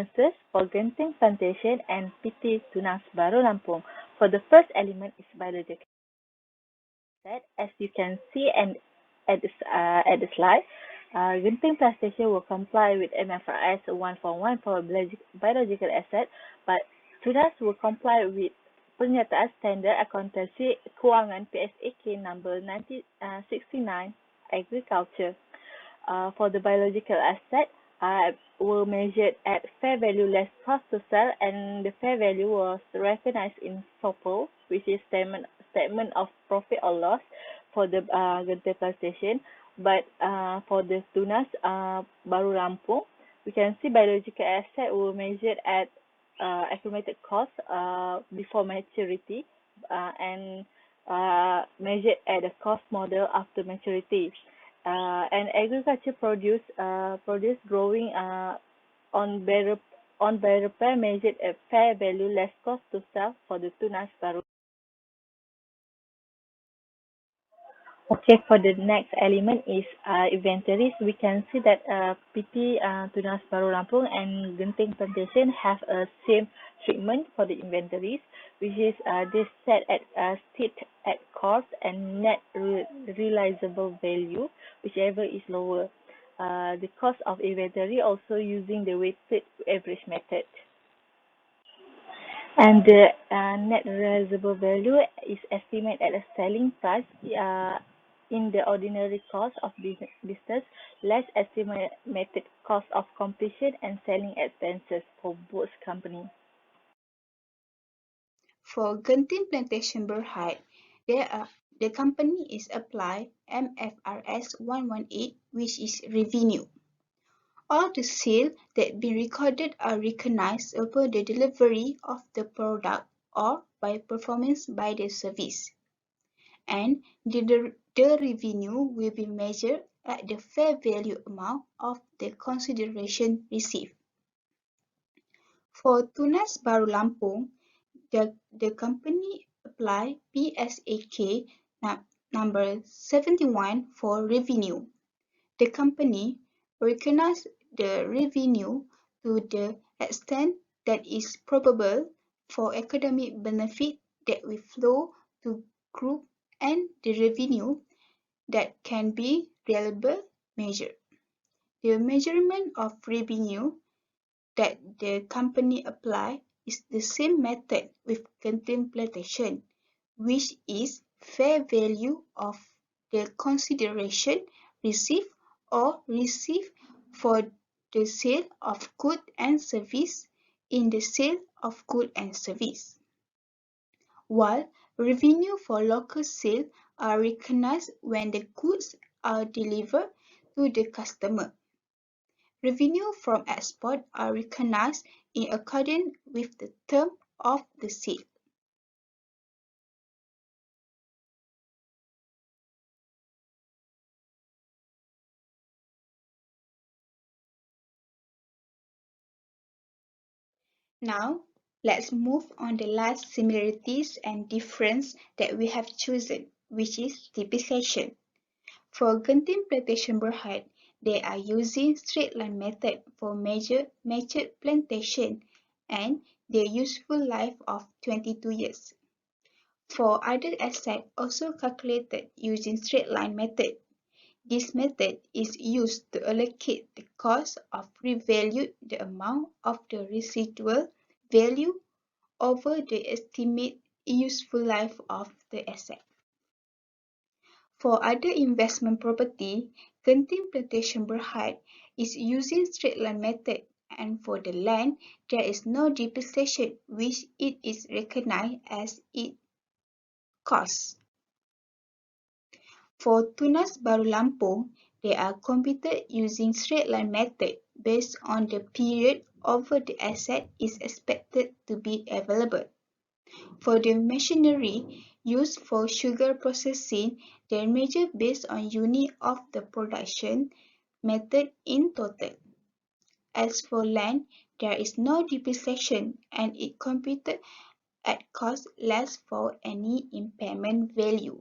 differences for Genting Plantation and PT Tunas Baru Lampung. For the first element is biological asset. As you can see and at the slide, Genting Plantation will comply with MFRS 141 for biological asset, but Tunas will comply with Pernyataan Standard Akuntansi Kewangan PSAK number 1969 Agriculture. For the biological asset, were measured at fair value less cost to sell, and the fair value was recognized in SOPO, which is statement of profit or loss for the Genting Plantation. But for the Tunas Baru Lampung, we can see biological asset were measured at accumulated cost before maturity and measured at the cost model after maturity. And agriculture produce growing on by repair measured at fair value less cost to sell for the Tunas Baru. Okay, for the next element is inventories. We can see that PT Tunas Baru Lampung and Genting Plantation have a same treatment for the inventories, which is they set at state at cost and net realizable value, whichever is lower. The cost of inventory also using the weighted average method. And the net realizable value is estimated at a selling price in the ordinary cost of business less estimated cost of completion and selling expenses for both companies. For Genting Plantation Berhad, the company is apply MFRS 118, which is revenue. All the sales that be recorded are recognized over the delivery of the product or by performance by the service. And the revenue will be measured at the fair value amount of the consideration received. For Tunas Baru Lampung, the company apply PSAK number 71 for revenue. The company recognize the revenue to the extent that is probable for economic benefit that will flow to group and the revenue that can be reliably measured. The measurement of revenue that the company apply is the same method with Genting Plantation, which is fair value of the consideration received or received for the sale of goods and service in the sale of goods and service. While revenue for local sale are recognized when the goods are delivered to the customer. Revenue from export are recognized in accordance with the term of the sale. Now, let's move on the last similarities and difference that we have chosen, which is typification. For Genting Plantation Berhad, they are using straight line method for matured plantation and their useful life of 22 years. For other assets also calculated using straight line method. This method is used to allocate the cost of revalue the amount of the residual value over the estimated useful life of the asset. For other investment property, Genting Plantation Berhad is using straight line method, and for the land, there is no depreciation, which it is recognized as its cost. For Tunas Baru Lampung, they are computed using straight line method based on the period over the asset is expected to be available. For the machinery used for sugar processing, they are measured based on unit of the production method in total. As for land, there is no depreciation and it computed at cost less for any impairment value.